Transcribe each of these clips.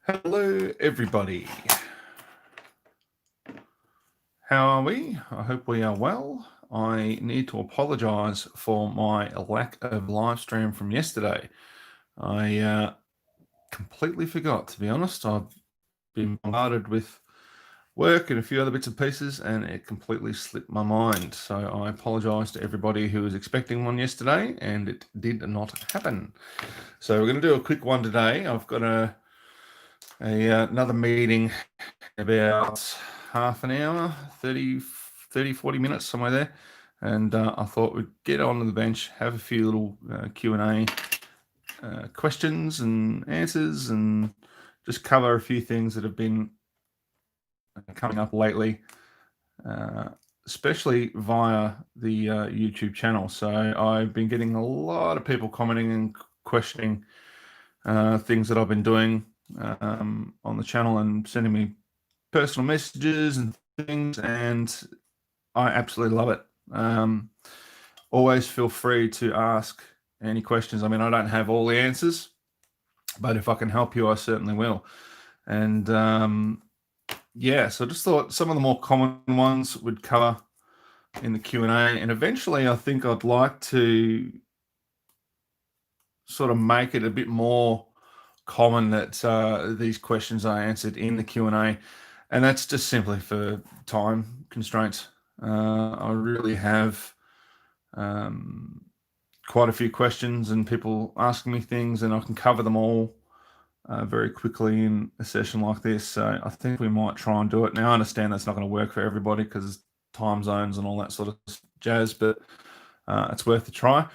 Hello, everybody. How are we? I hope we are well. I need to apologise for my lack of live stream from yesterday. I completely forgot, to be honest. I've been bombarded with work and a few other bits and pieces, and it completely slipped my mind. So I apologise to everybody who was expecting one yesterday, and it did not happen. So we're going to do a quick one today. I've got another meeting about half an hour, 30, 40 minutes, somewhere there. And I thought we'd get onto the bench, have a few little Q&A questions and answers, and just cover a few things that have been coming up lately, especially via the YouTube channel. So I've been getting a lot of people commenting and questioning things that I've been doing on the channel and sending me personal messages and things, and I absolutely love it. Always feel free to ask any questions. I mean, I don't have all the answers, but if I can help you, I certainly will. And yeah, so I just thought some of the more common ones would cover in the Q&A, and eventually I think I'd like to sort of make it a bit more common that these questions are answered in the Q&A, and that's just simply for time constraints. I really have quite a few questions and people asking me things, and I can cover them all very quickly in a session like this. So I think we might try and do it. Now, I understand that's not going to work for everybody because time zones and all that sort of jazz, but it's worth a try.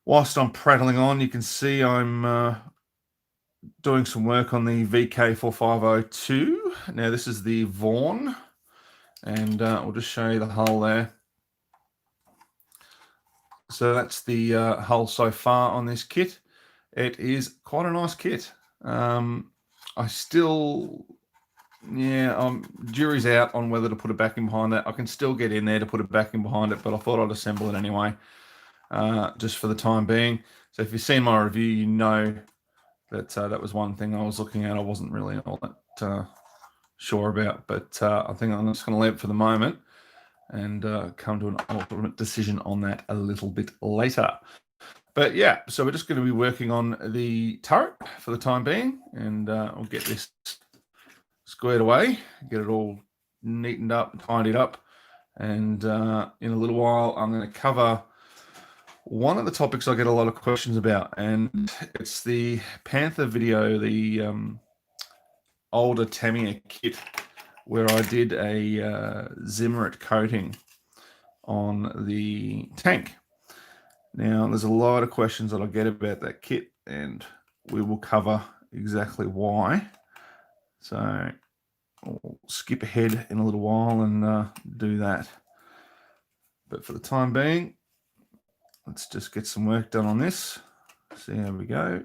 Whilst I'm prattling on, you can see I'm doing some work on the VK4502. Now, this is the Vaughan, and we'll just show you the hull there. So that's the hull so far on this kit. It is quite a nice kit. I still, jury's out on whether to put a backing behind that. I can still get in there to put a backing behind it, but I thought I'd assemble it anyway, just for the time being. So if you've seen my review, you know that that was one thing I was looking at. I wasn't really all that sure about, but I think I'm just going to leave it for the moment and come to an ultimate decision on that a little bit later. But yeah, so we're just going to be working on the turret for the time being, and we'll get this squared away, get it all neatened up, tidied up, and in a little while I'm going to cover one of the topics I get a lot of questions about, and it's the Panther video, the older Tamiya kit, where I did a Zimmerit coating on the tank. Now, there's a lot of questions that I get about that kit, and we will cover exactly why. So I'll skip ahead in a little while and do that. But for the time being, let's just get some work done on this. See how we go.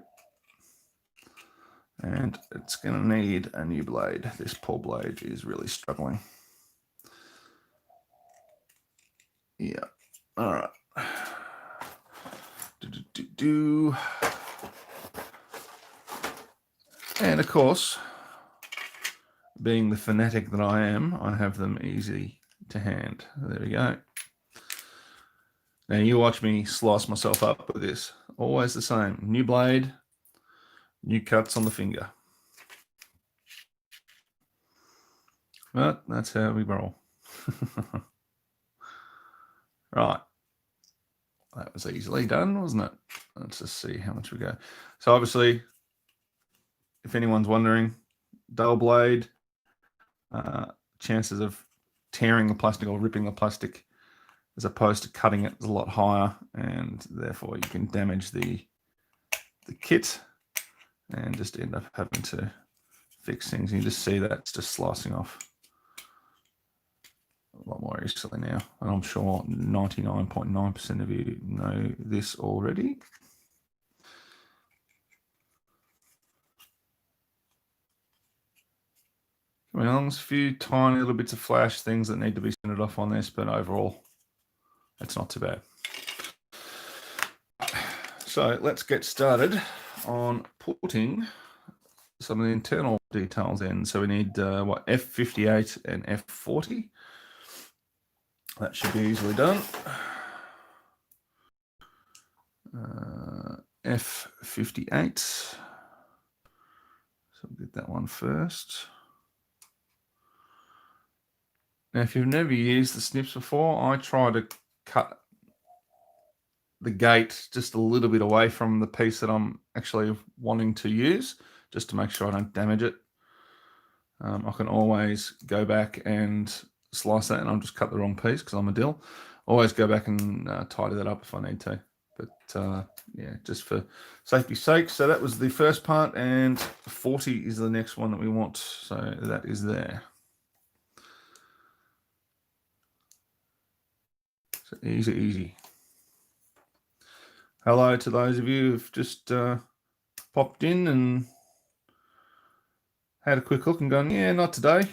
And it's going to need a new blade. This poor blade is really struggling. Yeah. All right. And of course, being the fanatic that I am, I have them easy to hand. There we go. Now you watch me slice myself up with this. Always the same. New blade, new cuts on the finger. But that's how we roll. Right. That was easily done, wasn't it? Let's just see how much we go. So obviously, if anyone's wondering, dull blade, chances of tearing the plastic or ripping the plastic as opposed to cutting it is a lot higher, and therefore you can damage the kit and just end up having to fix things. You just see that it's just slicing off a lot more easily now, and I'm sure 99.9% of you know this already. Coming along, there's a few tiny little bits of flash things that need to be sanded off on this, but overall, it's not too bad. So let's get started on putting some of the internal details in. So we need F58 and F40. That should be easily done. F58. So we'll get that one first. Now, if you've never used the snips before, I try to cut the gate just a little bit away from the piece that I'm actually wanting to use, just to make sure I don't damage it. I can always go back and slice that, and I'll just cut the wrong piece because I'm a dill. Always go back and tidy that up if I need to. But yeah, just for safety's sake. So that was the first part, and 40 is the next one that we want. So that is there. So easy, easy. Hello to those of you who've just popped in and had a quick look and gone, yeah, not today.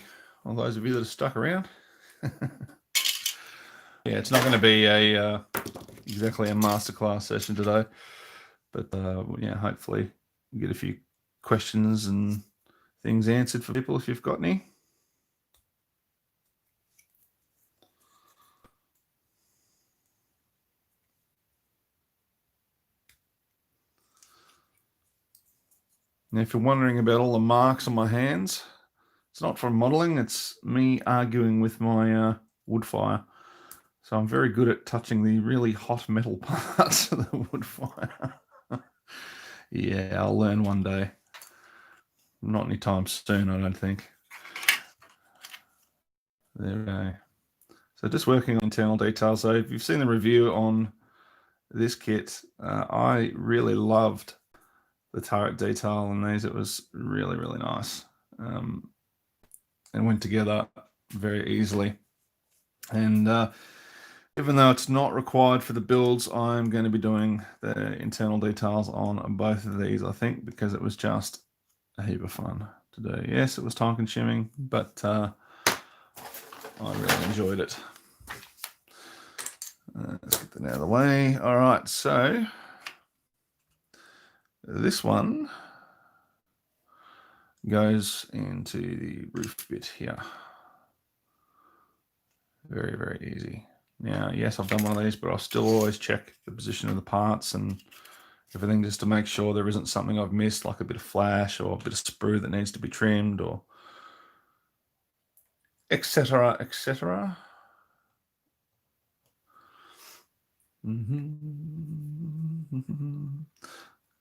All those of you that are stuck around. Yeah, it's not going to be a exactly a masterclass session today, but yeah, hopefully you get a few questions and things answered for people if you've got any. Now, if you're wondering about all the marks on my hands, it's not from modeling, it's me arguing with my wood fire. So I'm very good at touching the really hot metal parts of the wood fire. Yeah, I'll learn one day. Not anytime soon, I don't think. There we go. So just working on internal details. So if you've seen the review on this kit, I really loved the turret detail on these. It was really, really nice. And went together very easily. And even though it's not required for the builds, I'm going to be doing the internal details on both of these, I think, because it was just a heap of fun to do. Yes, it was time consuming, but I really enjoyed it. Let's get that out of the way. All right, so this one goes into the roof bit here. Very, very easy. Now, yes, I've done one of these, but I'll still always check the position of the parts and everything just to make sure there isn't something I've missed, like a bit of flash or a bit of sprue that needs to be trimmed, or etc., etc.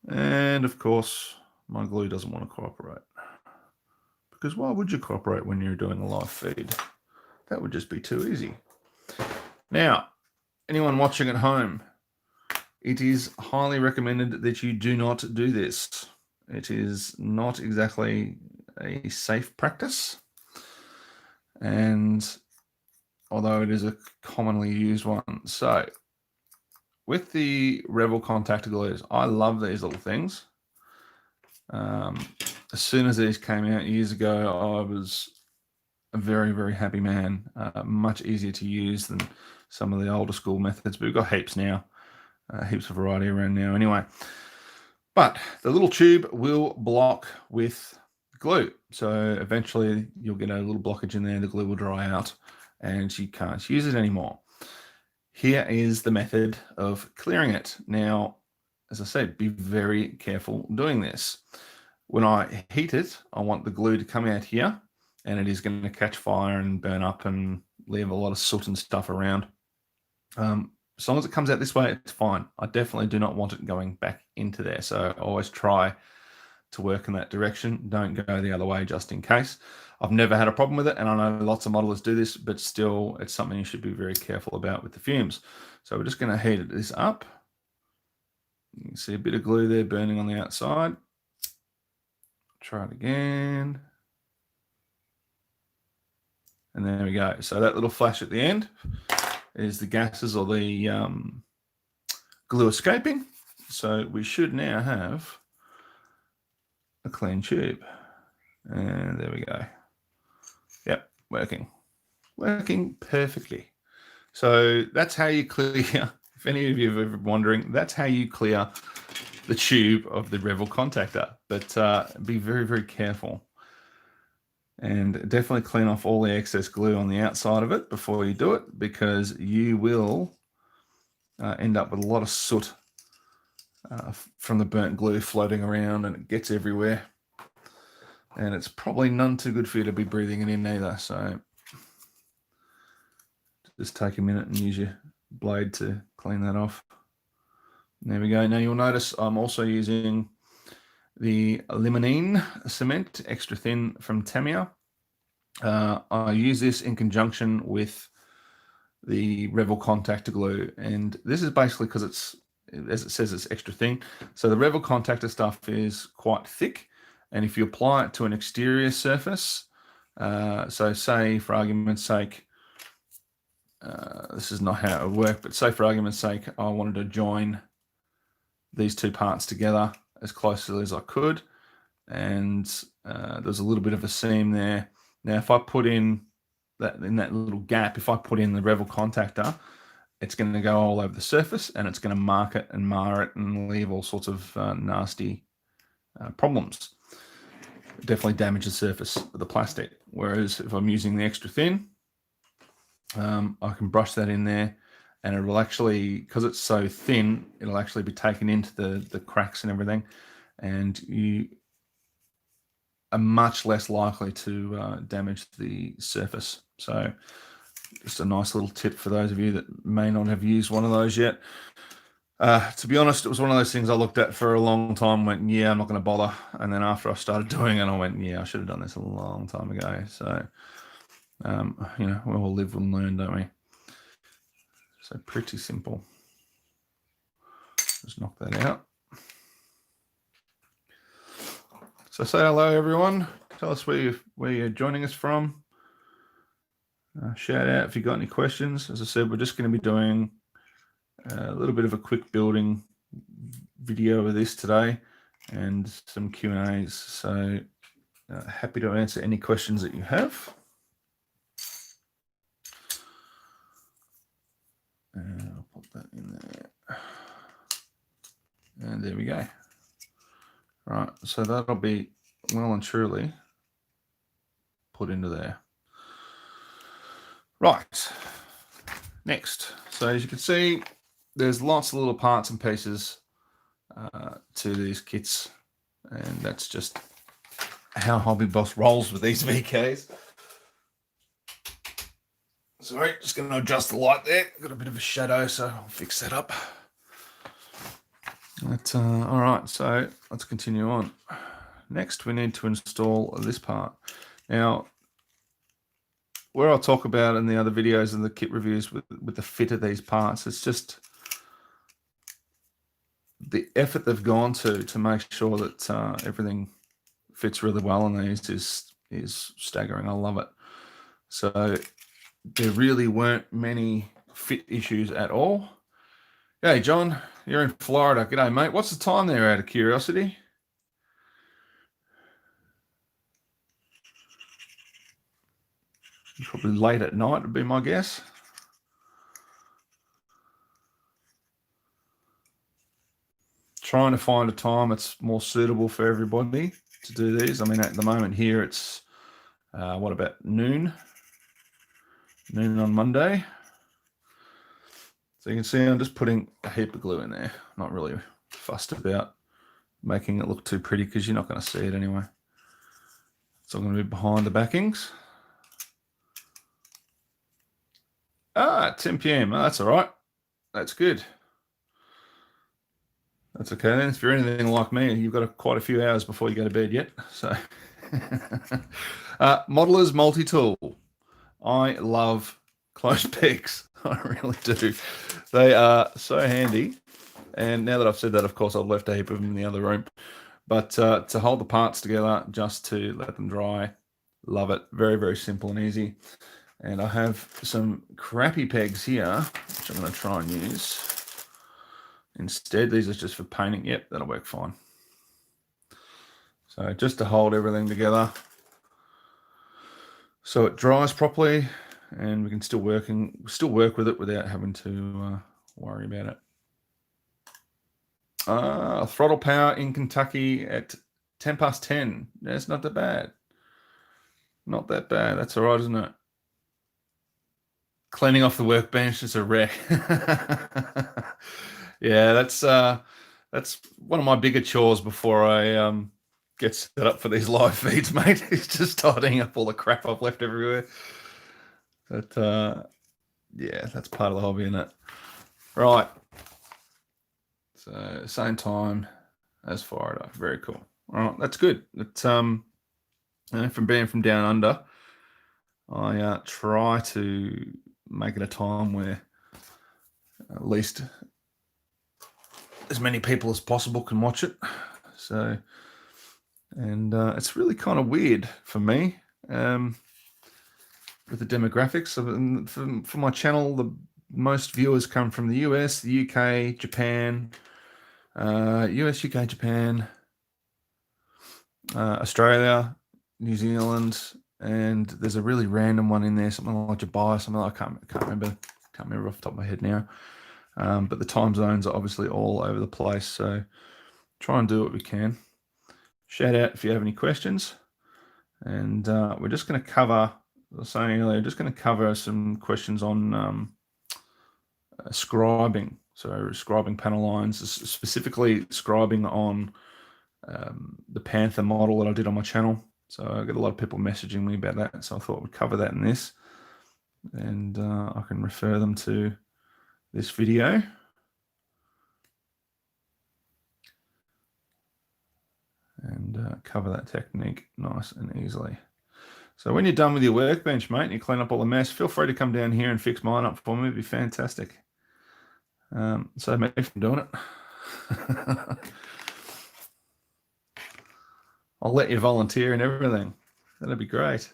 And of course, my glue doesn't want to cooperate. Because why would you cooperate when you're doing a live feed? That would just be too easy. Now, anyone watching at home, it is highly recommended that you do not do this. It is not exactly a safe practice. And although it is a commonly used one. So with the Rebel contact glues, I love these little things. As soon as these came out years ago, I was a very, very happy man. Much easier to use than some of the older school methods, but we've got heaps now, heaps of variety around now anyway. But the little tube will block with glue. So eventually you'll get a little blockage in there, the glue will dry out and you can't use it anymore. Here is the method of clearing it. Now, as I said, be very careful doing this. When I heat it, I want the glue to come out here, and it is going to catch fire and burn up and leave a lot of soot and stuff around. As long as it comes out this way, it's fine. I definitely do not want it going back into there. So always try to work in that direction. Don't go the other way just in case. I've never had a problem with it, and I know lots of modelers do this, but still it's something you should be very careful about with the fumes. So we're just going to heat this up. You can see a bit of glue there burning on the outside. Try it again. And there we go. So that little flash at the end is the gases or the glue escaping. So we should now have a clean tube. And there we go. Yep, working perfectly. So that's how you clear, if any of you are ever wondering, that's how you clear the tube of the Revel contactor. But be very, very careful. And definitely clean off all the excess glue on the outside of it before you do it, because you will end up with a lot of soot from the burnt glue floating around, and it gets everywhere. And it's probably none too good for you to be breathing it in either. So just take a minute and use your blade to clean that off. There we go. Now you'll notice I'm also using the limonene cement, extra thin, from Tamiya. I use this in conjunction with the Revel contactor glue, and this is basically because it's, as it says, it's extra thin. So the Revel contactor stuff is quite thick, and if you apply it to an exterior surface, so say for argument's sake, this is not how it would work, but say for argument's sake, I wanted to join these two parts together as closely as I could, and there's a little bit of a seam there. Now, if I put in that little gap, if I put in the Revel contactor, it's going to go all over the surface, and it's going to mark it and mar it and leave all sorts of nasty problems. It definitely damage the surface of the plastic. Whereas if I'm using the extra thin, I can brush that in there, and it will actually, because it's so thin, it'll actually be taken into the cracks and everything, and you are much less likely to damage the surface. So just a nice little tip for those of you that may not have used one of those yet. To be honest, it was one of those things I looked at for a long time, went, yeah, I'm not going to bother. And then after I started doing it, I went, yeah, I should have done this a long time ago. So, you know, we all live and learn, don't we? So pretty simple. Just knock that out. So say hello, everyone. Tell us where you're joining us from. Shout out if you've got any questions. As I said, we're just going to be doing a little bit of a quick building video of this today and some Q&As. So happy to answer any questions that you have. And I'll put that in there. And there we go. Right, so that'll be well and truly put into there. Right, next. So as you can see, there's lots of little parts and pieces to these kits, and that's just how Hobby Boss rolls with these VKs. Sorry, just going to adjust the light there. Got a bit of a shadow, so I'll fix that up. But, all right, so let's continue on. Next, we need to install this part. Now, where I'll talk about in the other videos and the kit reviews with the fit of these parts, it's just the effort they've gone to make sure that everything fits really well on these is staggering. I love it. So there really weren't many fit issues at all. Hey, John, you're in Florida. G'day, mate. What's the time there, out of curiosity? Probably late at night would be my guess. Trying to find a time that's more suitable for everybody to do these. I mean, at the moment here, it's, what about noon? Noon on Monday. So you can see I'm just putting a heap of glue in there. Not really fussed about making it look too pretty because you're not going to see it anyway. So I'm going to be behind the backings. 10 p.m. Oh, that's all right. That's good. That's okay then. If you're anything like me, you've got quite a few hours before you go to bed yet. So, Modeler's multi-tool. I love close pegs. I really do. They are so handy. And now that I've said that, of course, I've left a heap of them in the other room. But to hold the parts together, just to let them dry, love it. Very, very simple and easy. And I have some crappy pegs here, which I'm going to try and use instead. These are just for painting. Yep, that'll work fine. So just to hold everything together so it dries properly, and we can still work with it without having to worry about it. Throttle power in Kentucky at 10 past 10. That's not that bad. Not that bad. That's all right, isn't it? Cleaning off the workbench is a wreck. Yeah, that's one of my bigger chores before I get set up for these live feeds, mate. It's just tidying up all the crap I've left everywhere. But yeah, that's part of the hobby, isn't it? Right. So same time as Florida. Very cool. All right, that's good. It's from being from down under, I try to make it a time where at least as many people as possible can watch it. So, and it's really kind of weird for me with the demographics. For my channel, the most viewers come from the US, the UK, Japan, US, UK, Japan, Australia, New Zealand, and there's a really random one in there, something like Dubai, something like, I can't remember off the top of my head now. But the time zones are obviously all over the place, so try and do what we can. Shout out if you have any questions, and we're just going to cover. I was saying earlier, just going to cover some questions on scribing. So scribing panel lines, specifically scribing on the Panther model that I did on my channel. So I get a lot of people messaging me about that. So I thought we'd cover that in this, and I can refer them to this video. And cover that technique nice and easily. So when you're done with your workbench, mate, and you clean up all the mess, feel free to come down here and fix mine up for me. It'd be fantastic. So me from doing it. I'll let you volunteer and everything. That'd be great.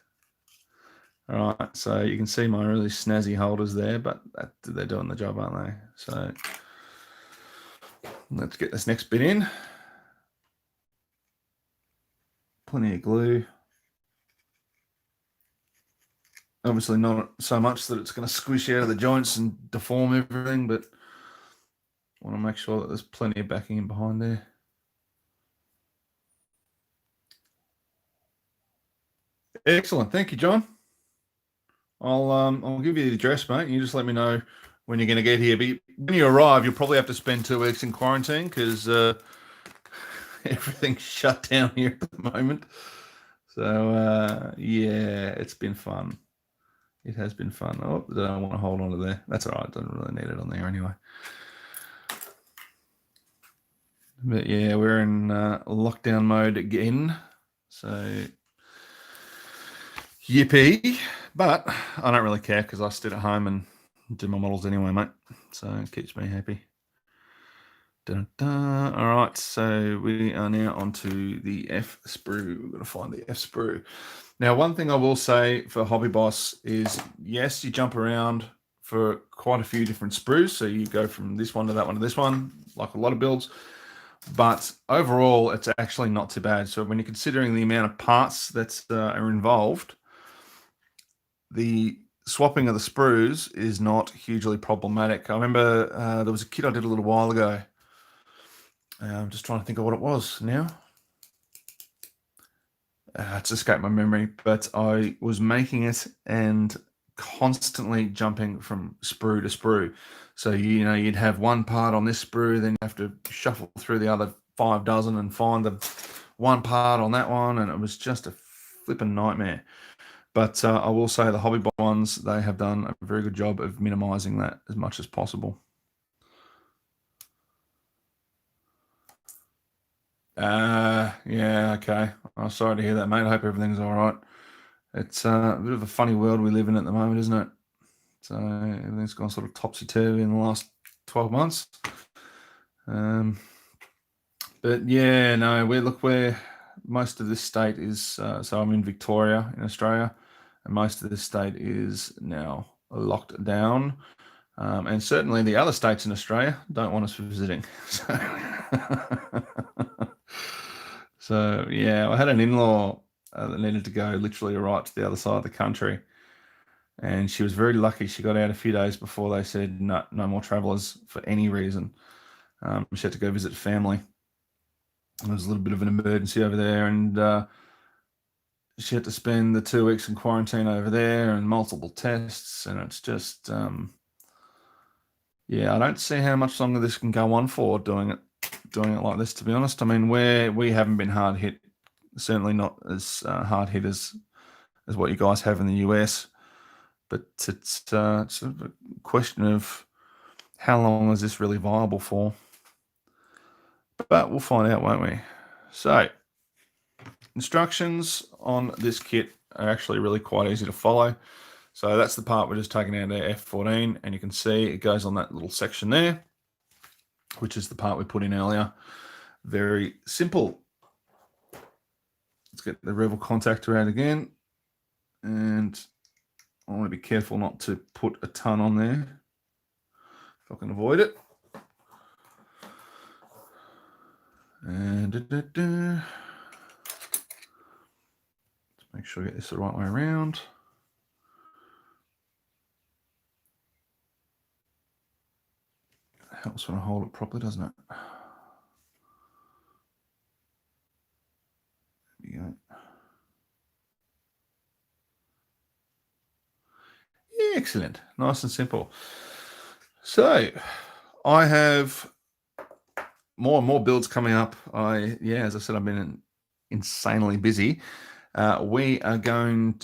All right, so you can see my really snazzy holders there, but they're doing the job, aren't they? So let's get this next bit in. Plenty of glue. Obviously not so much that it's going to squish out of the joints and deform everything, but I want to make sure that there's plenty of backing in behind there. Excellent. Thank you, John. I'll give you the address, mate. You just let me know when you're going to get here. But when you arrive, you'll probably have to spend 2 weeks in quarantine because everything's shut down here at the moment. So yeah, it's been fun. It has been fun. Oh, I don't want to hold on to there. That's all right. I don't really need it on there anyway. But yeah, we're in lockdown mode again. So yippee. But I don't really care because I sit at home and do my models anyway, mate. So it keeps me happy. Dun-dun. All right, so we are now onto the F sprue. We're going to find the F sprue. Now, one thing I will say for Hobby Boss is, yes, you jump around for quite a few different sprues. So you go from this one to that one to this one, like a lot of builds. But overall, it's actually not too bad. So when you're considering the amount of parts that are involved, the swapping of the sprues is not hugely problematic. I remember there was a kit I did a little while ago. I'm just trying to think of what it was now. It's escaped my memory, but I was making it and constantly jumping from sprue to sprue. So, you'd have one part on this sprue, then you have to shuffle through the other 5 dozen and find the one part on that one. And it was just a flipping nightmare. But I will say the Hobby ones, they have done a very good job of minimizing that as much as possible. Yeah, okay. I'm sorry to hear that, mate. I hope everything's all right. It's a bit of a funny world we live in at the moment, isn't it? So everything's gone sort of topsy-turvy in the last 12 months. But yeah, no, where most of this state is, so I'm in Victoria in Australia, and most of this state is now locked down. And certainly the other states in Australia don't want us visiting. So yeah, I had an in-law that needed to go literally right to the other side of the country. And she was very lucky. She got out a few days before they said no more travelers for any reason. She had to go visit family. There was a little bit of an emergency over there, and she had to spend the 2 weeks in quarantine over there and multiple tests. And it's just, yeah, I don't see how much longer this can go on for doing it like this, to be honest. I mean, we haven't been hard hit, certainly not as hard hit as what you guys have in the US. But it's a question of how long is this really viable for? But we'll find out, won't we? So, instructions on this kit are actually really quite easy to follow. So that's the part we're just taking out of F14, and you can see it goes on that little section there, which is the part we put in earlier. Very simple. Let's get the Revel contactor out again, and I want to be careful not to put a ton on there if I can avoid it. And let's make sure I get this the right way around. It helps when I hold it properly, doesn't it? There we go. Excellent. Nice and simple. So I have more and more builds coming up. As I said, I've been insanely busy. I am going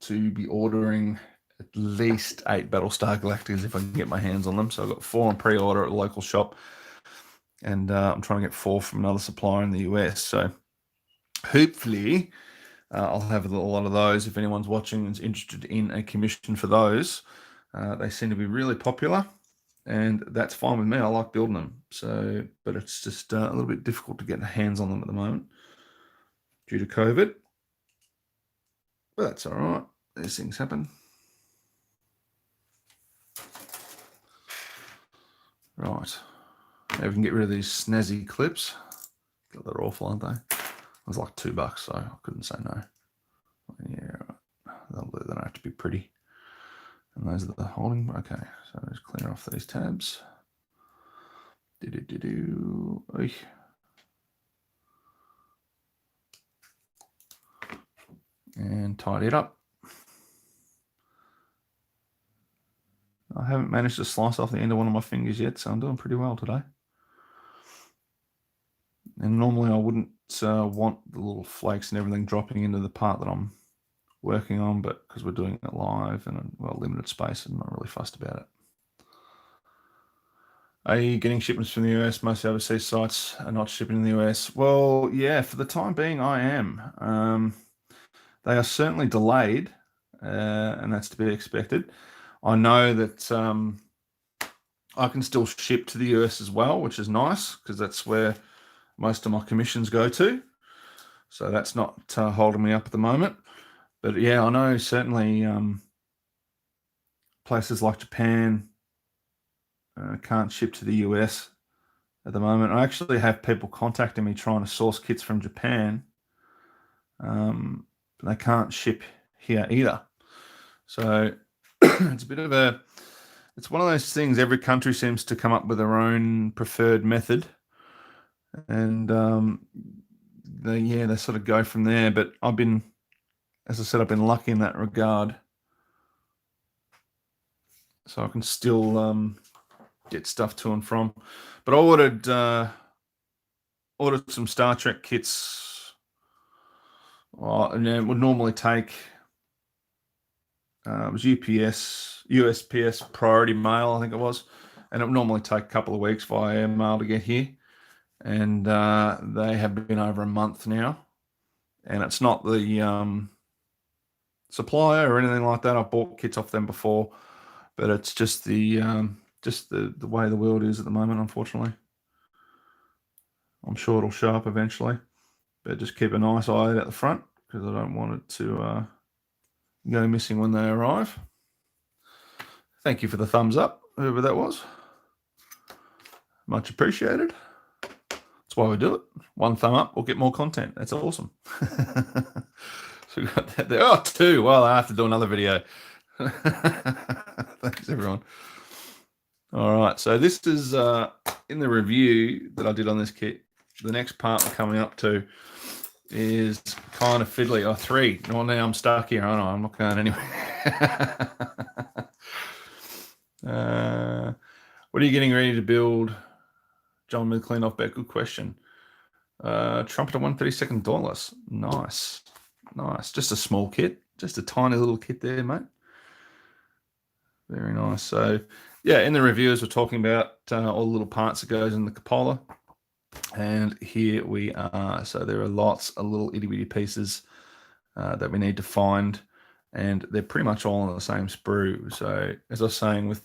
to be ordering at least 8 Battlestar Galacticas if I can get my hands on them. So I've got 4 on pre-order at a local shop, and I'm trying to get 4 from another supplier in the US. So hopefully I'll have a lot of those. If anyone's watching and is interested in a commission for those, they seem to be really popular, and that's fine with me. I like building them. So, but it's just a little bit difficult to get hands on them at the moment due to COVID. But that's all right. These things happen. Right. Now we can get rid of these snazzy clips. God, they're awful, aren't they? It was like $2, so I couldn't say no. Yeah, right. They don't have to be pretty. And those are the holding. Okay, so just clear off these tabs. And tidy it up. I haven't managed to slice off the end of one of my fingers yet, so I'm doing pretty well today. And normally I wouldn't want the little flakes and everything dropping into the part that I'm working on, but because we're doing it live and limited space, I'm not really fussed about it. Are you getting shipments from the US? Most overseas sites are not shipping in the US. Well, yeah, for the time being, I am. They are certainly delayed, and that's to be expected. I know that I can still ship to the US as well, which is nice because that's where most of my commissions go to. So that's not holding me up at the moment. But yeah, I know certainly places like Japan can't ship to the US at the moment. I actually have people contacting me trying to source kits from Japan. But they can't ship here either. So it's a bit of it's one of those things. Every country seems to come up with their own preferred method. And they sort of go from there. But as I said, I've been lucky in that regard. So I can still get stuff to and from. But I ordered some Star Trek kits. And it would normally take it was USPS Priority Mail, I think it was, and it would normally take a couple of weeks via mail to get here. And they have been over a month now, and it's not the supplier or anything like that. I've bought kits off them before, but it's just the way the world is at the moment, unfortunately. I'm sure it'll show up eventually, but just keep a nice eye out at the front because I don't want it to go missing when they arrive. Thank you for the thumbs up, whoever that was. Much appreciated. That's why we do it. 1 thumb up, we'll get more content. That's awesome. So we got that there. Oh, 2. Well, I have to do another video. Thanks, everyone. All right, so this is in the review that I did on this kit. The next part we're coming up to is kind of fiddly. Oh, 3. Well, now I'm stuck here, aren't I? I'm not going anywhere. What are you getting ready to build, John McLean off bet? Good question. Trumpeter 132nd Dauntless. Nice. Nice. Just a small kit. Just a tiny little kit there, mate. Very nice. So, yeah, in the reviews, we're talking about all the little parts that goes in the Cupola. And here we are. So there are lots of little itty-bitty pieces that we need to find. And they're pretty much all on the same sprue. So, as I was saying with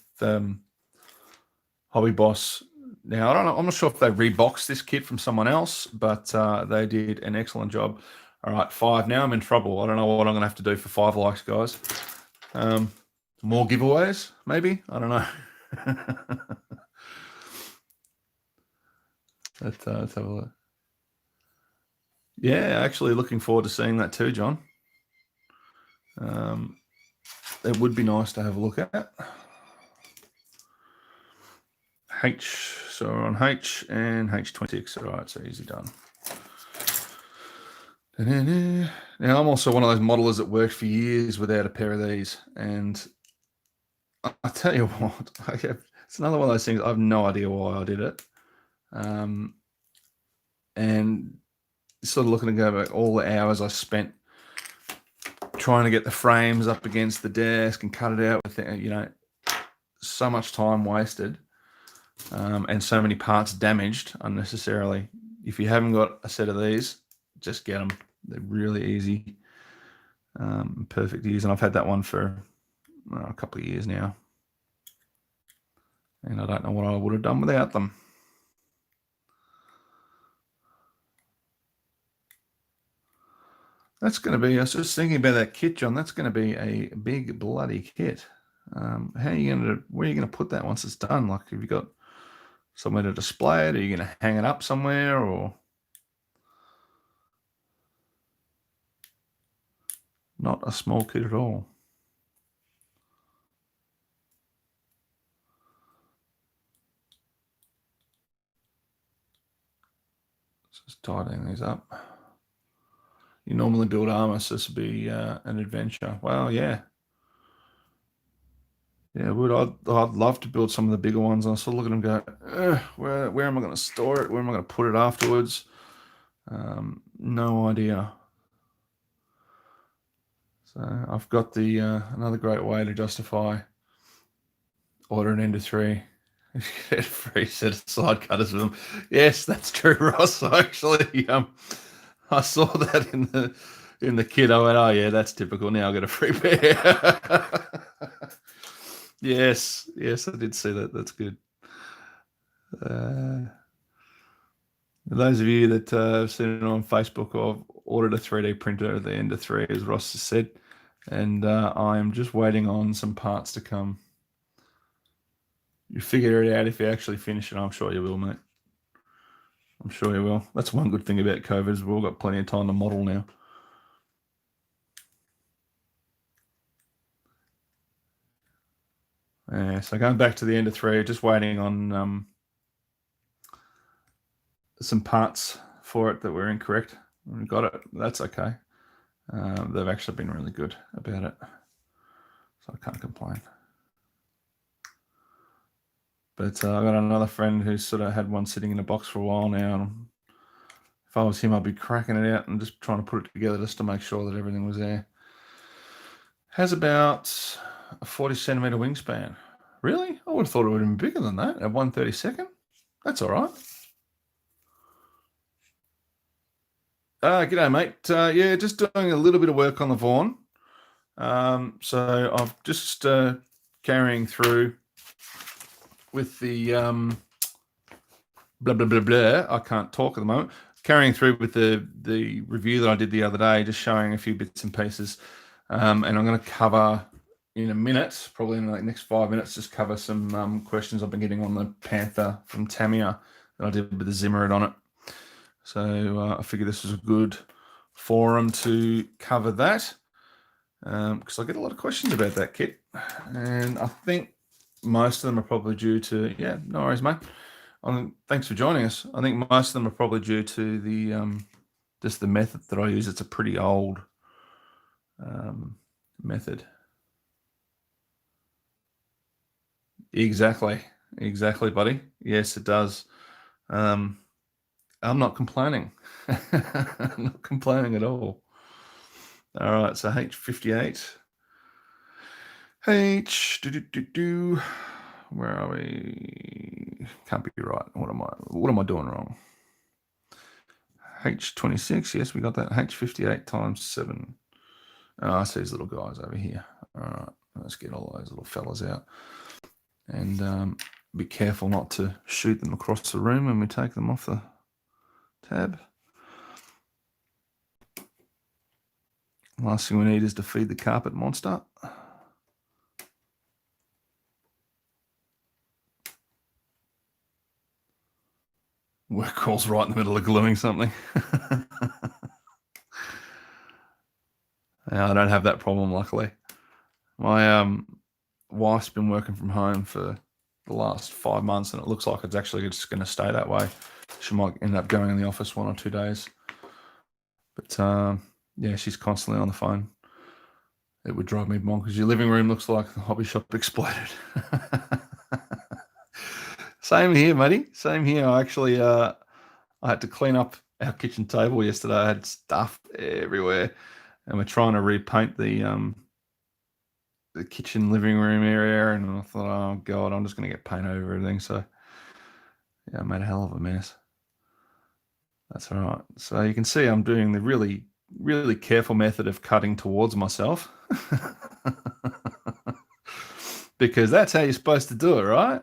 Hobby Boss, now I don't know, I'm not sure if they reboxed this kit from someone else, but they did an excellent job. All right, 5. Now I'm in trouble. I don't know what I'm going to have to do for 5 likes, guys. More giveaways, maybe? I don't know. Let's have a look. Yeah, actually looking forward to seeing that too, John. It would be nice to have a look at. H, so we're on H and H26. All right, so easy done. Now, I'm also one of those modelers that worked for years without a pair of these. And I tell you what, it's another one of those things. I have no idea why I did it. And sort of looking to go back all the hours I spent trying to get the frames up against the desk and cut it out with, so much time wasted and so many parts damaged unnecessarily. If you haven't got a set of these, just get them. They're really easy, perfect to use. And I've had that one for a couple of years now. And I don't know what I would have done without them. That's going to be, I was just thinking about that kit, John. That's going to be a big bloody kit. Where are you going to put that once it's done? Like, have you got somewhere to display it? Are you going to hang it up somewhere, or not a small kit at all? Just tidying these up. You normally build armor, so this would be an adventure. Well, yeah. Yeah, I'd love to build some of the bigger ones. I sort of look at them and go, where am I going to store it? Where am I going to put it afterwards? No idea. So I've got the another great way to justify ordering Ender 3. Get a free set of side cutters with them. Yes, that's true, Ross. Actually, I saw that in the kit. I went, oh yeah, that's typical. Now I get a free pair. Yes, I did see that. That's good. Those of you that have seen it on Facebook, I've ordered a 3D printer at the Ender 3, as Ross has said, and I am just waiting on some parts to come. You figure it out if you actually finish it. I'm sure you will, mate. I'm sure you will. That's one good thing about COVID is we've all got plenty of time to model now. Yeah, so going back to the Ender 3, just waiting on some parts for it that were incorrect. We got it. That's okay. They've actually been really good about it, so I can't complain. But I got another friend who's sort of had one sitting in a box for a while now. And if I was him, I'd be cracking it out and just trying to put it together just to make sure that everything was there. Has about a 40 centimeter wingspan. Really? I would have thought it would have been bigger than that at 1/32. That's all right. G'day, mate. Yeah, just doing a little bit of work on the Vaughan. So I've just carrying through with the blah, blah, blah, blah. I can't talk at the moment. Carrying through with the review that I did the other day, just showing a few bits and pieces. And I'm going to cover in a minute, probably in the next 5 minutes, just cover some questions I've been getting on the Panther from Tamiya that I did with the Zimmerit on it. So I figured this was a good forum to cover that because I get a lot of questions about that kit. And I think most of them are probably due to, yeah, no worries, mate. Thanks for joining us. I think most of them are probably due to the just the method that I use. It's a pretty old method. Exactly, buddy. Yes, it does. I'm not complaining. I'm not complaining at all. All right, so H58. Where are we? Can't be right. What am I doing wrong? H26, yes, we got that. H58 times 7. Oh, I see these little guys over here. All right, let's get all those little fellas out. And be careful not to shoot them across the room when we take them off the tab. Last thing we need is to feed the carpet monster. Work calls right in the middle of gluing something. Yeah, I don't have that problem, luckily. My wife's been working from home for the last 5 months, and it looks like it's actually just going to stay that way. She might end up going in the office 1 or 2 days. But yeah, she's constantly on the phone. It would drive me bonkers. Your living room looks like the hobby shop exploded. Same here, matey. Same here. I actually I had to clean up our kitchen table yesterday. I had stuff everywhere, and we're trying to repaint the kitchen living room area. And I thought, oh god, I'm just going to get paint over everything. So yeah, I made a hell of a mess. That's all right. So you can see I'm doing the really, really careful method of cutting towards myself. Because that's how you're supposed to do it, right?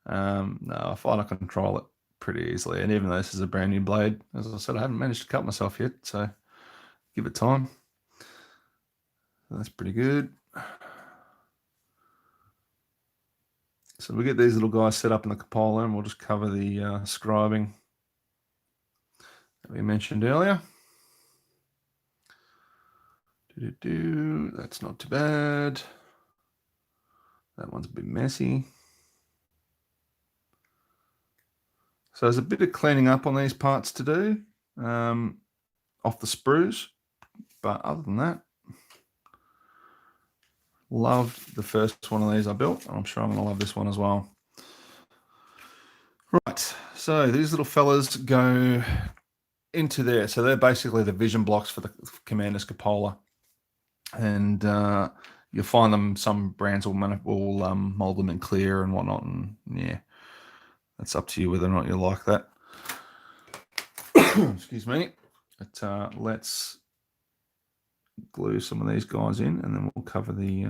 No, I find I control it pretty easily. And even though this is a brand new blade, as I said, I haven't managed to cut myself yet. So give it time. That's pretty good. So we get these little guys set up in the cupola, and we'll just cover the scribing that we mentioned earlier. That's not too bad. That one's a bit messy. So there's a bit of cleaning up on these parts to do off the sprues. But other than that, love the first one of these I built. I'm sure I'm going to love this one as well. Right, so these little fellas go into there. So they're basically the vision blocks for the Commander's Cupola. And you'll find them, some brands will mold them in clear and whatnot. And yeah, that's up to you whether or not you like that. Excuse me. But let's glue some of these guys in, and then we'll cover the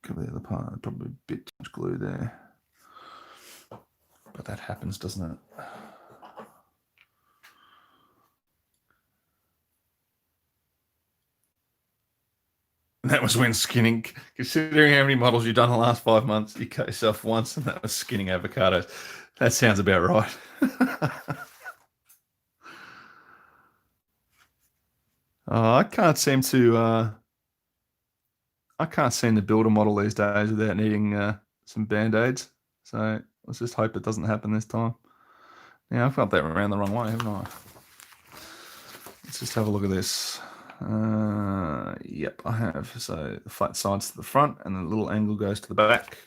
other part. Probably a bit too much glue there, but that happens, doesn't it? And that was when skinning. Considering how many models you've done in the last 5 months, you cut yourself once, and that was skinning avocados. That sounds about right. I can't seem to build a model these days without needing some band-aids. So let's just hope it doesn't happen this time. Yeah, I've got that around the wrong way, haven't I? Let's just have a look at this. Yep, I have. So the flat side's to the front, and the little angle goes to the back.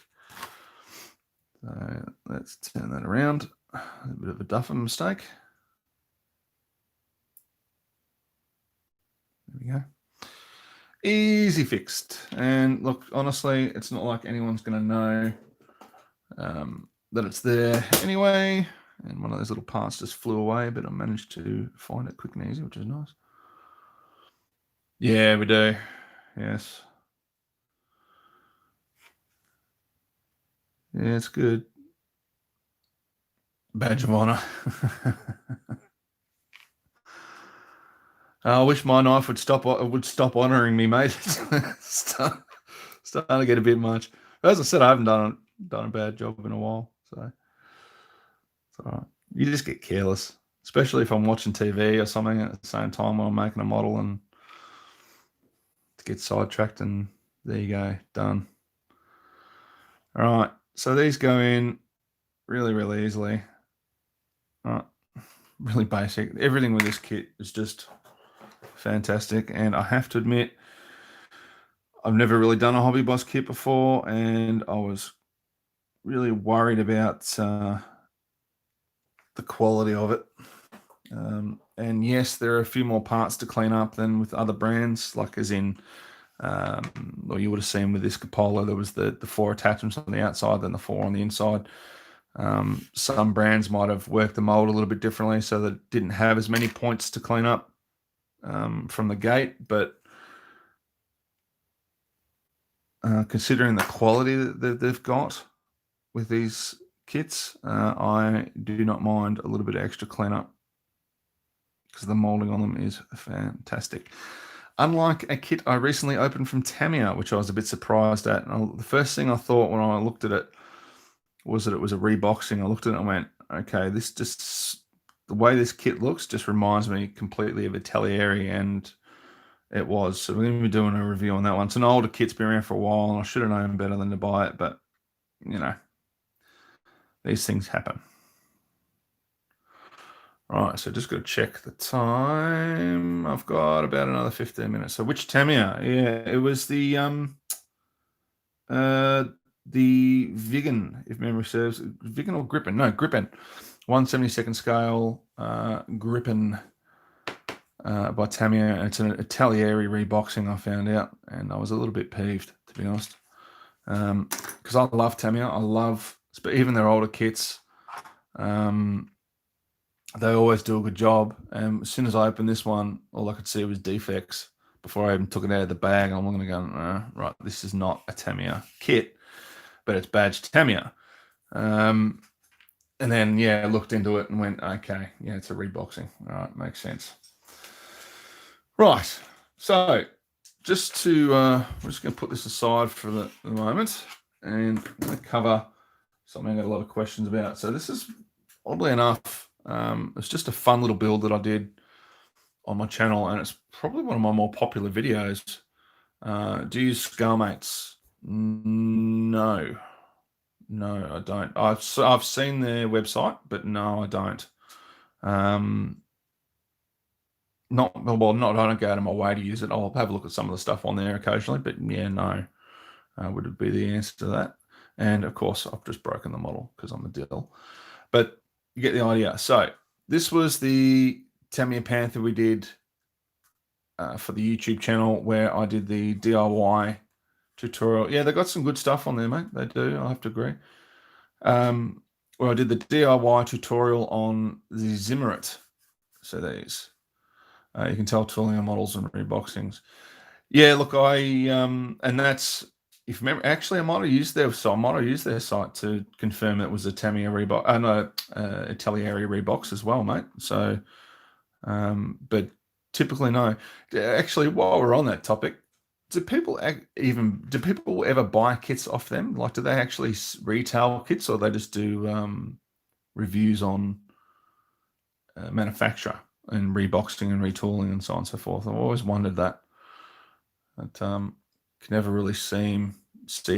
So let's turn that around. A bit of a duffer mistake. There we go. Easy fixed. And look, honestly, it's not like anyone's going to know that it's there anyway. And one of those little parts just flew away, but I managed to find it quick and easy, which is nice. Yeah, we do. Yes. Yeah, it's good. Badge of honor. I wish my knife would stop honoring me, mate. Starting to get a bit much. But as I said, I haven't done a bad job in a while, so it's all right. You just get careless, especially if I'm watching TV or something at the same time while I'm making a model, and to get sidetracked and There you go, done. All right, so these go in really, really easily. All right, really basic. Everything with this kit is just fantastic, and I have to admit, I've never really done a Hobby Boss kit before, and I was really worried about the quality of it. And yes, there are a few more parts to clean up than with other brands, like as in, or you would have seen with this Cupola, there was the 4 attachments on the outside, then the 4 on the inside. Some brands might have worked the mold a little bit differently, so that it didn't have as many points to clean up from the gate. But considering the quality that they've got with these kits, I do not mind a little bit of extra cleanup because the molding on them is fantastic. Unlike a kit I recently opened from Tamiya, which I was a bit surprised at. And the first thing I thought when I looked at it was that it was a reboxing. I looked at it and went, okay, this just, the way this kit looks just reminds me completely of Atelieri, and it was. So we're going to be doing a review on that one. It's an older kit's been around for a while, and I should have known better than to buy it, but, you know, these things happen. All right, so just got to check the time. I've got about another 15 minutes. So which Tamiya? Yeah, it was the Vigan, if memory serves. Vigan or Gripen? No, Gripen. 1/72 scale Gripen by Tamiya. And it's an Atelieri reboxing, I found out, and I was a little bit peeved, to be honest, because I love Tamiya. I love, even their older kits. They always do a good job. And as soon as I opened this one, all I could see was defects before I even took it out of the bag. I'm going to go, right, this is not a Tamiya kit, but it's badged Tamiya. And then, yeah, I looked into it and went, okay, yeah, it's a reboxing. All right, makes sense. Right, so just to, we're just going to put this aside for the moment, and I'm going to cover something I got a lot of questions about. So this is, oddly enough, it's just a fun little build that I did on my channel, and it's probably one of my more popular videos. Do you use Scarmates? No, I don't. I've seen their website, but no, I don't. I don't go out of my way to use it. I'll have a look at some of the stuff on there occasionally, but yeah, no, would be the answer to that. And of course, I've just broken the model because I'm a dill. But you get the idea. So this was the Tamiya Panther we did for the YouTube channel, where I did the DIY tutorial. Yeah, they got some good stuff on there, mate. They do, I have to agree. Where I did the DIY tutorial on the Zimmerit. So these. You can tell tooling on models and reboxings. Yeah, look, and that's, if you remember, actually, I might have used their site to confirm it was a Tamiya rebox, Atelieri rebox as well, mate. So, but typically no. Actually, while we're on that topic, do people ever buy kits off them? Like, do they actually retail kits, or they just do reviews on manufacturer and reboxing and retooling and so on and so forth? I've always wondered that. But can never really see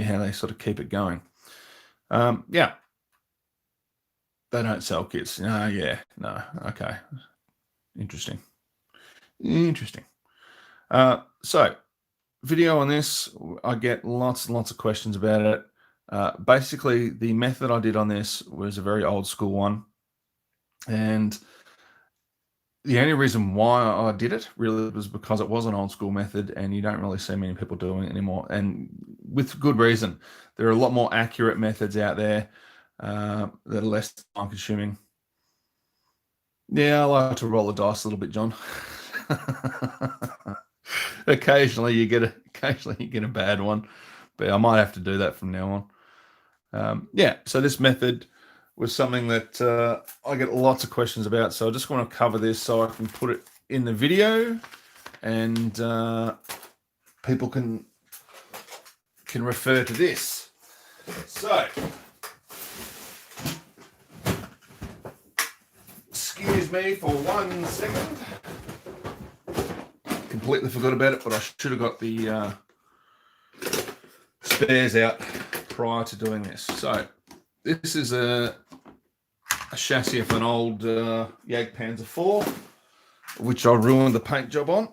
how they sort of keep it going. Yeah. They don't sell kits. No, okay. Interesting. So, video on this, I get lots and lots of questions about it. Basically, the method I did on this was a very old school one. And the only reason why I did it really was because it was an old school method, and you don't really see many people doing it anymore, and with good reason. There are a lot more accurate methods out there that are less time consuming. Yeah, I like to roll the dice a little bit, John. Occasionally you get a bad one, but I might have to do that from now on. Yeah, so this method was something that I get lots of questions about, so I just want to cover this so I can put it in the video, and people can refer to this. So, excuse me for 1 second. Completely forgot about it, but I should have got the spares out prior to doing this. So this is a chassis of an old Jagdpanzer 4, which I ruined the paint job on.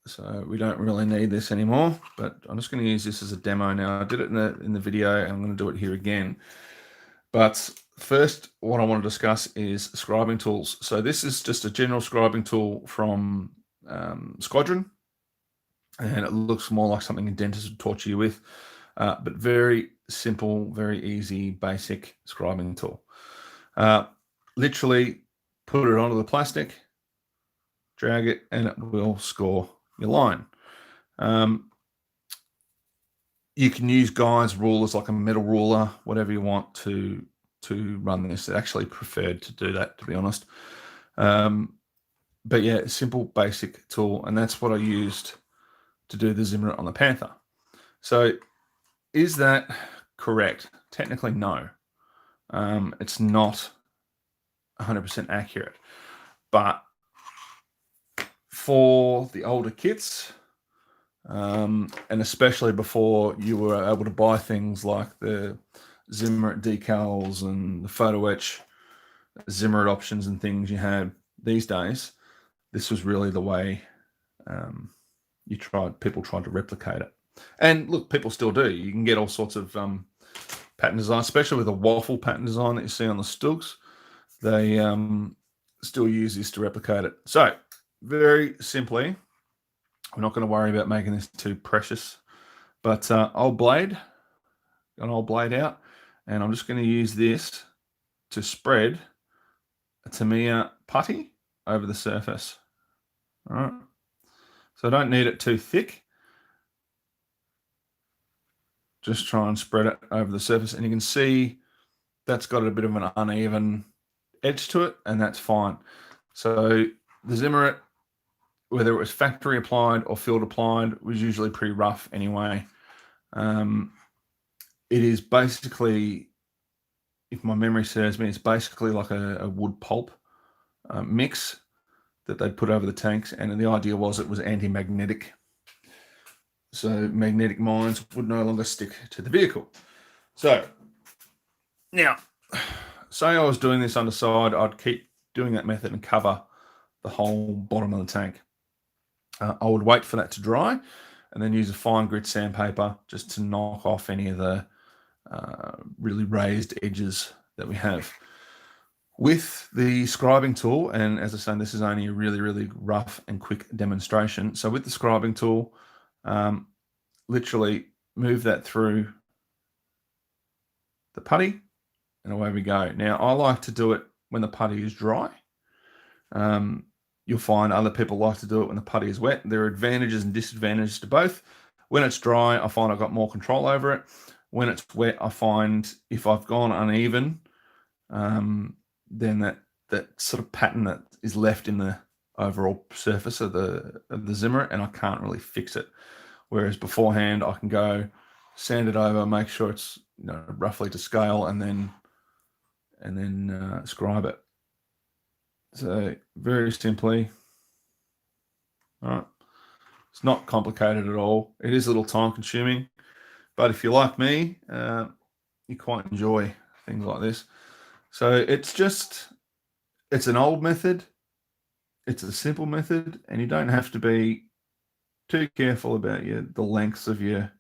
So we don't really need this anymore, but I'm just going to use this as a demo now. I did it in the video, and I'm going to do it here again. But first, what I want to discuss is scribing tools. So this is just a general scribing tool from Squadron, and it looks more like something a dentist would torture you with, but very simple, very easy, basic scribing tool. Literally put it onto the plastic, drag it, and it will score your line. You can use guides, rulers, like a metal ruler, whatever you want to run this. I actually preferred to do that, to be honest. But yeah, simple, basic tool, and that's what I used to do the Zimmerit on the Panther. So is that correct? Technically, no. It's not 100% accurate. But for the older kits, and especially before you were able to buy things like the Zimmerit decals and the photo etch Zimmerit options and things you had these days, this was really the way people tried to replicate it. And look, people still do. You can get all sorts of pattern design, especially with the waffle pattern design that you see on the Stugs. They still use this to replicate it. So very simply, we're not going to worry about making this too precious, but old blade, got an old blade out, and I'm just going to use this to spread a Tamiya putty over the surface. All right. So I don't need it too thick. Just try and spread it over the surface, and you can see that's got a bit of an uneven edge to it, and that's fine. So the Zimmerit, whether it was factory applied or field applied, was usually pretty rough anyway. It is basically, if my memory serves me, it's basically like a wood pulp mix that they'd put over the tanks, and the idea was it was anti-magnetic. So magnetic mines would no longer stick to the vehicle. So now, say I was doing this underside, I'd keep doing that method and cover the whole bottom of the tank. I would wait for that to dry and then use a fine grit sandpaper just to knock off any of the really raised edges that we have. With the scribing tool, and as I say, this is only a really, really rough and quick demonstration. So with the scribing tool, literally move that through the putty, and away we go. Now, I like to do it when the putty is dry. You'll find other people like to do it when the putty is wet. There are advantages and disadvantages to both. When it's dry, I find I've got more control over it. When it's wet, I find if I've gone uneven, then that sort of pattern that is left in the overall surface of the Zimmerit, and I can't really fix it. Whereas beforehand, I can go sand it over, make sure it's roughly to scale, and then scribe it. So very simply, all right. It's not complicated at all. It is a little time consuming, but if you're like me, you quite enjoy things like this. So it's an old method. It's a simple method, and you don't have to be too careful about the lengths of your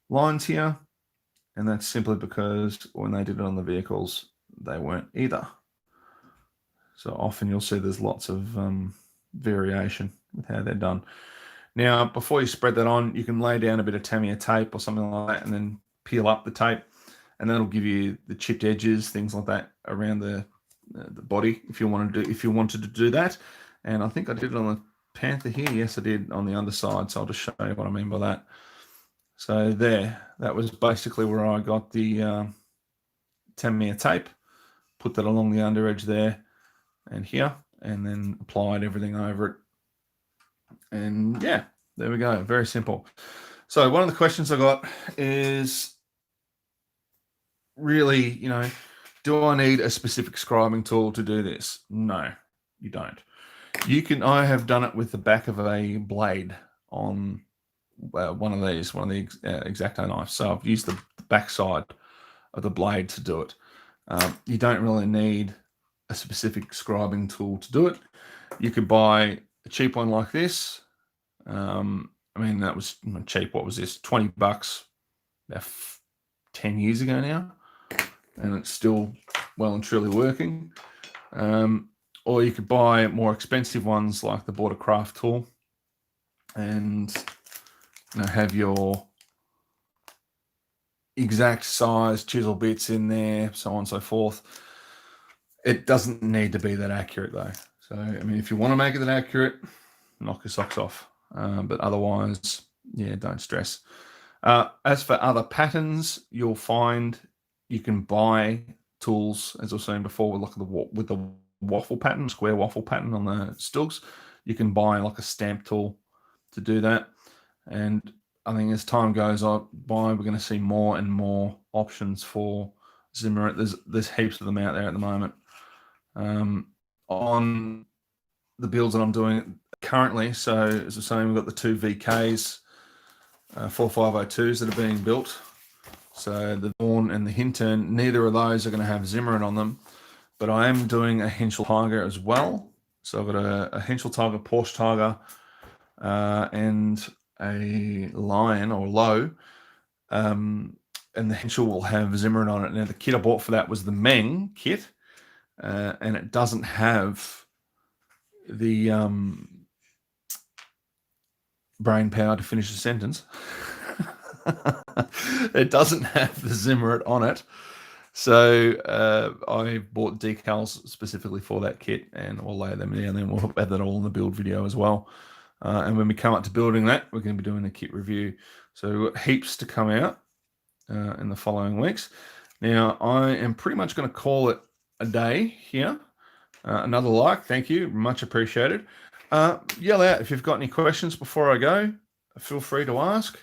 lines here. And that's simply because when they did it on the vehicles, they weren't either. So often you'll see there's lots of variation with how they're done. Now, before you spread that on, you can lay down a bit of Tamiya tape or something like that and then peel up the tape, and that'll give you the chipped edges, things like that around the body if you wanted to do that. And I think I did it on the Panther here. Yes, I did on the underside. So I'll just show you what I mean by that. So that was basically where I got the Tamiya tape, put that along the under edge there and here, and then applied everything over it. And yeah, there we go. Very simple. So one of the questions I got is really, do I need a specific scribing tool to do this? No, you don't. I have done it with the back of a blade on one of the X-Acto knives. So I've used the backside of the blade to do it. You don't really need a specific scribing tool to do it. You could buy a cheap one like this. I mean, that was cheap. What was this? $20 about 10 years ago now, and it's still well and truly working. Or you could buy more expensive ones like the Border Craft tool, and have your exact size chisel bits in there, so on and so forth. It doesn't need to be that accurate though. So, I mean, if you want to make it that accurate, knock your socks off. But otherwise, yeah, don't stress. As for other patterns, you'll find you can buy tools, as I've seen before, with the waffle pattern, square waffle pattern on the stilts. You can buy like a stamp tool to do that. And I think as time goes by, we're going to see more and more options for Zimmerit. There's heaps of them out there at the moment. On the builds that I'm doing currently, so as I was saying, we've got the two VKs, 4502s that are being built. So the Dawn and the Hintern, neither of those are going to have Zimmerit on them, but I am doing a Henschel Tiger as well. So I've got a Henschel Tiger, Porsche Tiger, and a Lion or Low, and the Henschel will have Zimmerit on it. Now the kit I bought for that was the Meng kit, and it doesn't have the brain power to finish a sentence. It doesn't have the Zimmerit on it. So I bought decals specifically for that kit, and we'll lay them down, and we'll have that all in the build video as well. And when we come up to building that, we're going to be doing a kit review. So we've got heaps to come out in the following weeks. Now, I am pretty much going to call it a day here. Another like, thank you, much appreciated. Yell out if you've got any questions before I go. Feel free to ask.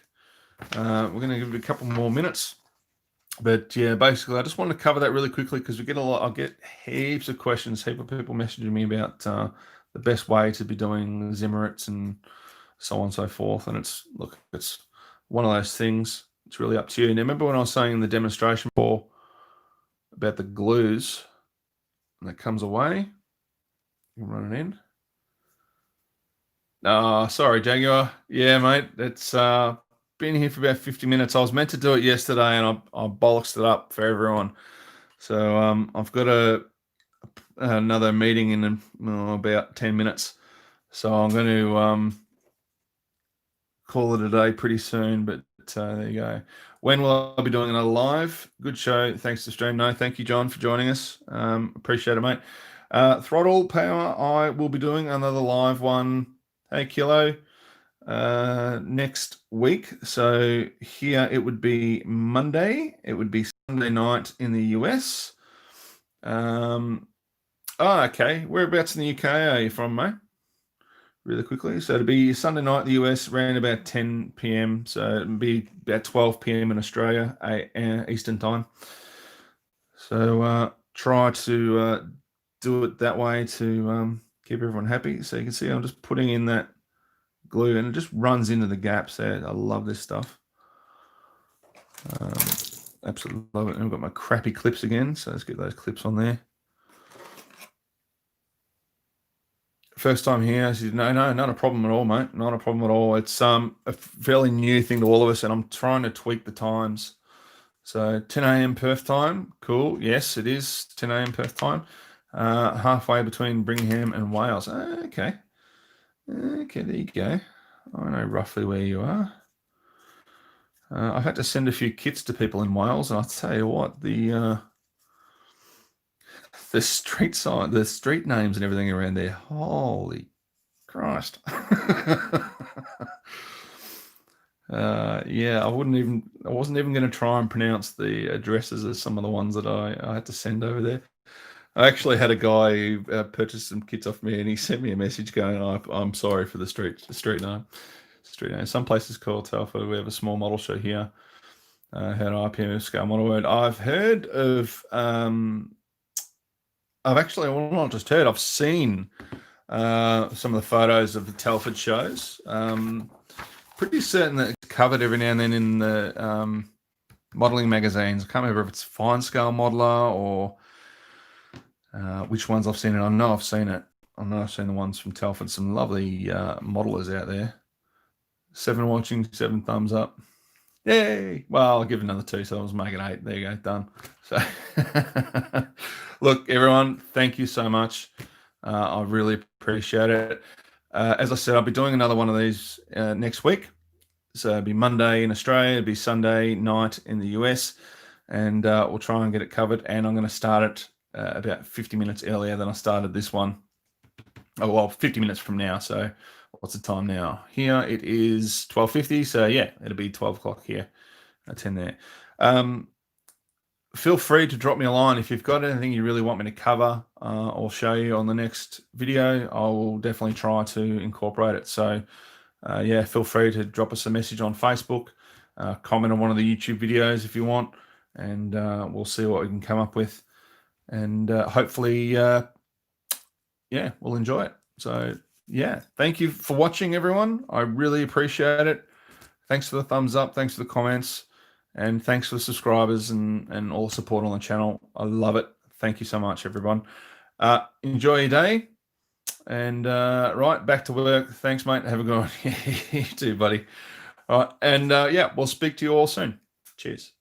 We're going to give it a couple more minutes. But yeah, basically, I just wanted to cover that really quickly because I get heaps of questions, heaps of people messaging me about the best way to be doing Zimmerits and so on and so forth. And it's one of those things. It's really up to you. Now, remember when I was saying in the demonstration before about the glues that comes away? You can run it in. Sorry, Jaguar. Yeah, mate. It's been here for about 50 minutes. I was meant to do it yesterday, and I bollocksed it up for everyone. So I've got another meeting in about 10 minutes. So I'm going to call it a day pretty soon. But there you go. When will I be doing another live? Good show. Thanks to stream. No, thank you, John, for joining us. Appreciate it, mate. Throttle Power, I will be doing another live one. Hey, Kilo. Next week. So here it would be Monday. It would be Sunday night in the US. Okay. Whereabouts in the UK are you from, mate? Really quickly. So it'd be Sunday night in the US around about 10 p.m. So it'd be about 12 p.m. in Australia, Eastern time. So try to do it that way to keep everyone happy. So you can see I'm just putting in that glue, and it just runs into the gaps there. I love this stuff. Absolutely love it. And I've got my crappy clips again, so let's get those clips on there. First time here, I said, no, not a problem at all, mate. Not a problem at all. It's a fairly new thing to all of us, and I'm trying to tweak the times. So 10 a.m. Perth time, cool. Yes, it is 10 a.m. Perth time. Halfway between Birmingham and Wales. Okay. Okay, there you go. I know roughly where you are. I've had to send a few kits to people in Wales, and I'll tell you what, the street names and everything around there, holy Christ. Yeah, I wasn't even going to try and pronounce the addresses of some of the ones that I had to send over there. I actually had a guy who purchased some kits off me, and he sent me a message going, I'm sorry for the street name. Some places called Telford. We have a small model show here. Had an IPM scale model word. I've heard of, I've not just heard, I've seen some of the photos of the Telford shows. pretty certain that it's covered every now and then in the modeling magazines. I can't remember if it's Fine Scale Modeler or which ones I've seen it. I know I've seen it. I know I've seen the ones from Telford. Some lovely modelers out there. 7 watching, 7 thumbs up. Yay! Well, I'll give it another 2, so I was making 8. There you go, done. So, look, everyone, thank you so much. I really appreciate it. As I said, I'll be doing another one of these next week. So it'll be Monday in Australia, it'll be Sunday night in the US, and we'll try and get it covered. And I'm going to start it about 50 minutes earlier than I started this one. Oh, well, 50 minutes from now. So what's the time now? Here it is 12:50. So yeah, it'll be 12 o'clock here. 10 there. Feel free to drop me a line if you've got anything you really want me to cover or show you on the next video. I will definitely try to incorporate it. So yeah, feel free to drop us a message on Facebook, comment on one of the YouTube videos if you want, and we'll see what we can come up with. And hopefully, yeah, we'll enjoy it. So yeah, thank you for watching, everyone. I really appreciate it. Thanks for the thumbs up. Thanks for the comments. And thanks for the subscribers and all the support on the channel. I love it. Thank you so much, everyone. Enjoy your day. And right, back to work. Thanks, mate. Have a good one. You too, buddy. All right. And yeah, we'll speak to you all soon. Cheers.